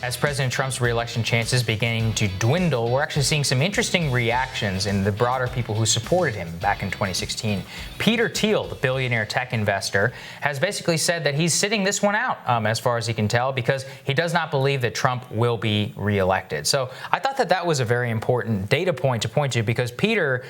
As President Trump's re-election chances beginning to dwindle, we're actually seeing some interesting reactions in the broader people who supported him back in 2016. Peter Thiel, the billionaire tech investor, has basically said that he's sitting this one out, as far as he can tell, because he does not believe that Trump will be re-elected. So I thought that that was a very important data point to point to, because Peter,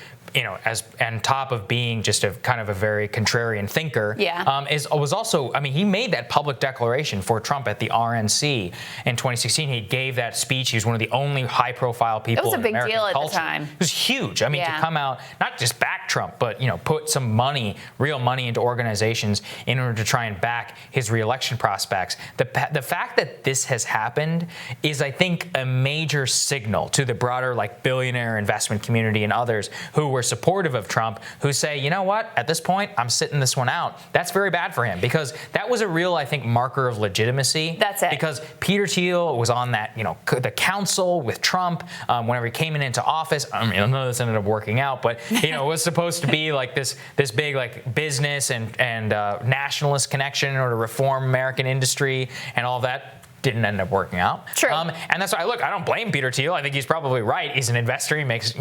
as on top of being just a kind of a very contrarian thinker, was also, he made that public declaration for Trump at the RNC in 2016. He gave that speech. He was one of the only high-profile people. It was a big deal at the time. It was huge. To come out, not just back Trump, but put some money, real money, into organizations in order to try and back his re-election prospects. The fact that this has happened is, I think, a major signal to the broader billionaire investment community and others who were supportive of Trump, who say, you know what, at this point, I'm sitting this one out. That's very bad for him, because that was a real, I think, marker of legitimacy. That's it. Because Peter Thiel was on that, the council with Trump whenever he came into office. None of this ended up working out, but it was supposed to be this big business and nationalist connection in order to reform American industry and all that. Didn't end up working out. True. And that's why, I don't blame Peter Thiel. I think he's probably right. He's an investor. He makes,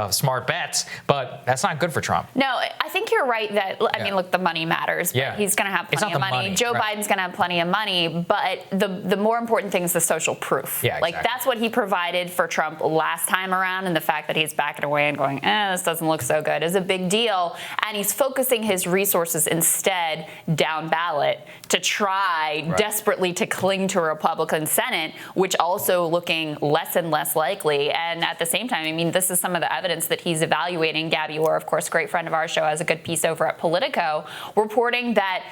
smart bets, but that's not good for Trump. No, I think you're right that, look, the money matters. But he's going to have plenty of money. Joe Biden's going to have plenty of money, but the more important thing is the social proof. Yeah, exactly. That's what he provided for Trump last time around, and the fact that he's backing away and going, this doesn't look so good is a big deal. And he's focusing his resources instead down ballot to try desperately to cling to a Republican Senate, which also looking less and less likely. And at the same time, this is some of the evidence that he's evaluating. Gabby Orr, of course, great friend of our show, has a good piece over at Politico, reporting that,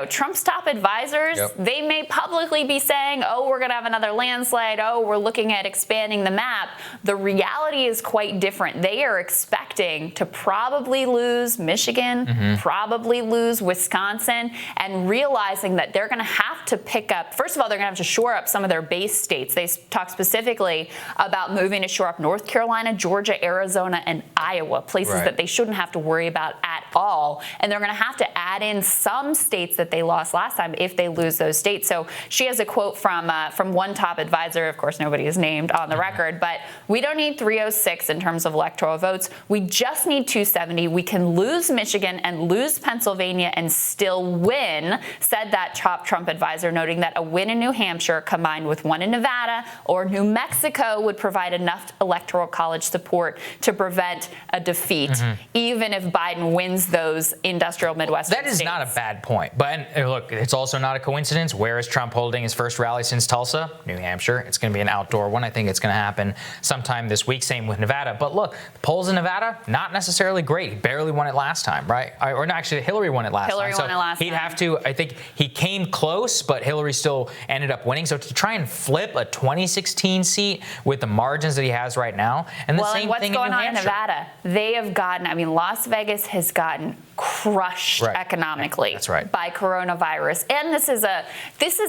Trump's top advisors, they may publicly be saying, we're going to have another landslide. We're looking at expanding the map. The reality is quite different. They are expecting to probably lose Michigan, probably lose Wisconsin, and realizing that they're going to have to pick up, first of all, they're going to have to shore up some of their base states. They talk specifically about moving to shore up North Carolina, Georgia, Arizona, and Iowa, places that they shouldn't have to worry about at all. And they're going to have to add in some states that they lost last time if they lose those states. So she has a quote from one top advisor. Of course, nobody is named on the record, but we don't need 306 in terms of electoral votes. We just need 270. We can lose Michigan and lose Pennsylvania and still win, said that top Trump advisor, noting that a win in New Hampshire combined with one in Nevada or New Mexico would provide enough electoral college support to prevent a defeat, even if Biden wins those industrial Midwestern states. That is states. not a bad point. But look, it's also not a coincidence. Where is Trump holding his first rally since Tulsa? New Hampshire. It's going to be an outdoor one. I think it's going to happen sometime this week. Same with Nevada. But look, the polls in Nevada, not necessarily great. He barely won it last time, right? Or no, actually, Hillary won it last time. Hillary won it last time. He'd have to, I think he came close, but Hillary still ended up winning. So to try and flip a 2016 seat with the margins that he has right now, and the same thing in New Hampshire. What's going on in Nevada? They have gotten, Las Vegas has gotten crushed economically by coronavirus. And this is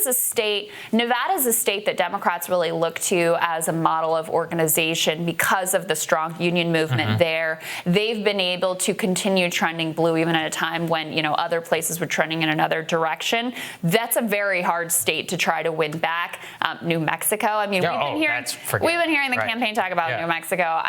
a state, Nevada is a state that Democrats really look to as a model of organization because of the strong union movement there. They've been able to continue trending blue even at a time when, other places were trending in another direction. That's a very hard state to try to win back. New Mexico, we've been hearing the campaign talk about New Mexico.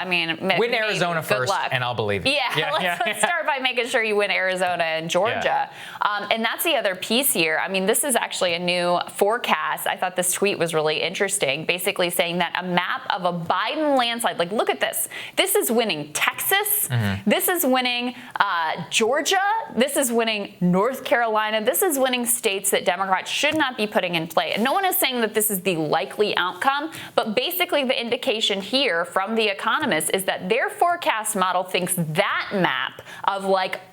Win Arizona first, and I'll believe it. Let's start by making sure you win Arizona and Georgia. And that's the other piece here. This is actually a new forecast. I thought this tweet was really interesting, basically saying that a map of a Biden landslide, look at this. This is winning Texas. This is winning Georgia. This is winning North Carolina. This is winning states that Democrats should not be putting in play. And no one is saying that this is the likely outcome, but basically the indication here from The Economist is that their forecast model thinks that map of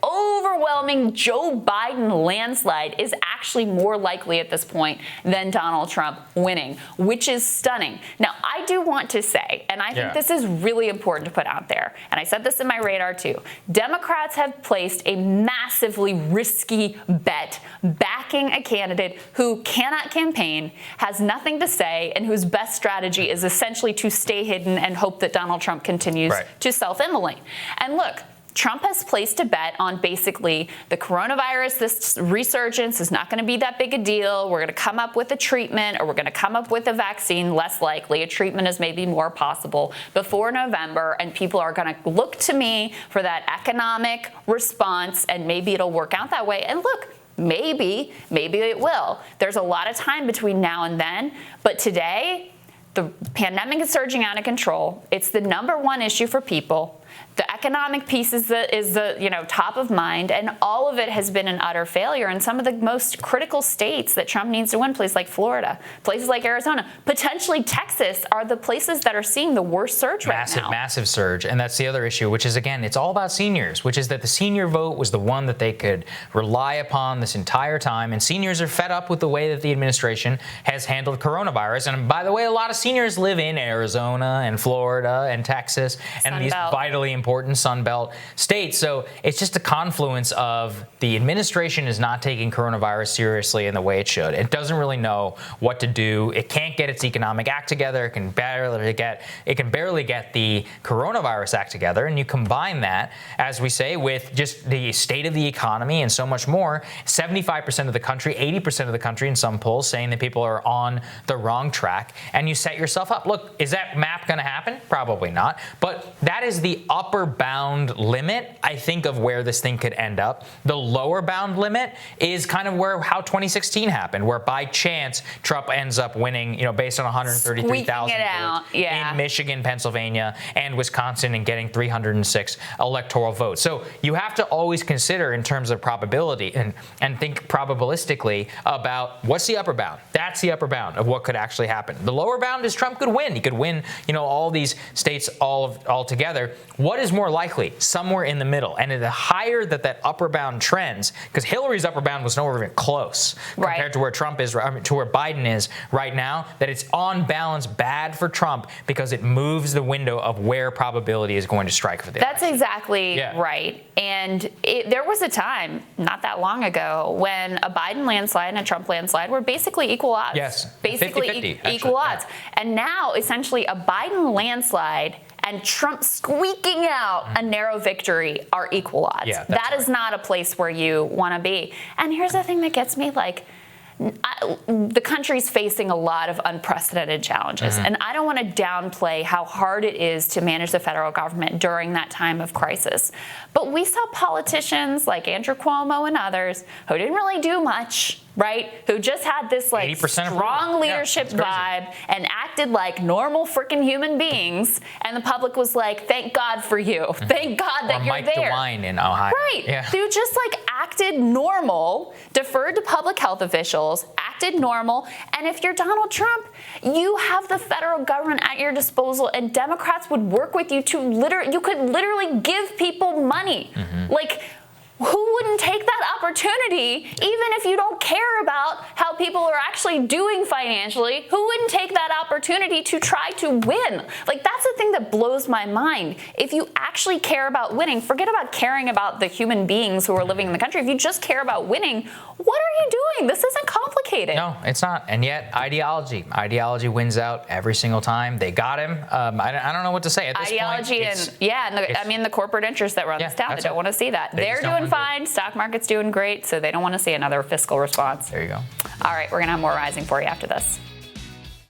overwhelming Joe Biden landslide is actually more likely at this point than Donald Trump winning, which is stunning. Now, I do want to say, and I think this is really important to put out there, and I said this in my radar too, Democrats have placed a massively risky bet backing a candidate who cannot campaign, has nothing to say, and whose best strategy is essentially to stay hidden and hope that Donald Trump continues to self-immolate. And look, Trump has placed a bet on basically the coronavirus, this resurgence is not going to be that big a deal. We're going to come up with a treatment, or we're going to come up with a vaccine, less likely. A treatment is maybe more possible before November, and people are going to look to me for that economic response, and maybe it'll work out that way. And look, maybe it will. There's a lot of time between now and then, but today, the pandemic is surging out of control. It's the number one issue for people. The economic piece is the top of mind, and all of it has been an utter failure. And some of the most critical states that Trump needs to win, places like Florida, places like Arizona, potentially Texas, are the places that are seeing the worst surge right now. Massive surge. And that's the other issue, which is, again, it's all about seniors, which is that the senior vote was the one that they could rely upon this entire time. And seniors are fed up with the way that the administration has handled coronavirus. And by the way, a lot of seniors live in Arizona and Florida and Texas and these vitally important Sun Belt states. So it's just a confluence of the administration is not taking coronavirus seriously in the way it should. It doesn't really know what to do. It can't get its economic act together. It can barely get the coronavirus act together. And you combine that, as we say, with just the state of the economy and so much more. 75% of the country, 80% of the country in some polls saying that people are on the wrong track, and you set yourself up. Look, is that map going to happen? Probably not. But that is the upper bound limit, I think, of where this thing could end up. The lower bound limit is kind of how 2016 happened, where by chance Trump ends up winning, based on 133,000 votes in Michigan, Pennsylvania, and Wisconsin, and getting 306 electoral votes. So you have to always consider in terms of probability and think probabilistically about what's the upper bound. That's the upper bound of what could actually happen. The lower bound is Trump could win. He could win, all these states all together. What is more likely? Somewhere in the middle. And the higher that upper bound trends, because Hillary's upper bound was nowhere even close compared to where to where Biden is right now, that it's on balance bad for Trump because it moves the window of where probability is going to strike for the That's exactly right. And there was a time, not that long ago, when a Biden landslide and a Trump landslide were basically equal odds. Yes. Basically 50-50, equal odds. And now, essentially, a Biden landslide and Trump squeaking out a narrow victory are equal odds. That is not a place where you want to be. And here's the thing that gets me, the country's facing a lot of unprecedented challenges, and I don't want to downplay how hard it is to manage the federal government during that time of crisis. But we saw politicians like Andrew Cuomo and others who didn't really do much, right? Who just had this strong leadership vibe and acted like normal freaking human beings, and the public was like, "Thank God for you. Thank God that you're Mike there." DeWine in Ohio. Right. Who just acted normal, deferred to public health officials, acted normal. And if you're Donald Trump, you have the federal government at your disposal, and Democrats would work with you you could literally give people money. Who wouldn't take that opportunity, even if you don't care about how people are actually doing financially? Who wouldn't take that opportunity to try to win? That's the thing that blows my mind. If you actually care about winning, forget about caring about the human beings who are living in the country. If you just care about winning, what are you doing? This isn't complicated. No, it's not. And yet, ideology wins out every single time. They got him. I don't know what to say at this point. The corporate interests that run this town, they don't want to see that. They're doing fine. Stock market's doing great, so they don't want to see another fiscal response. There you go. All right, we're going to have more Rising for you after this.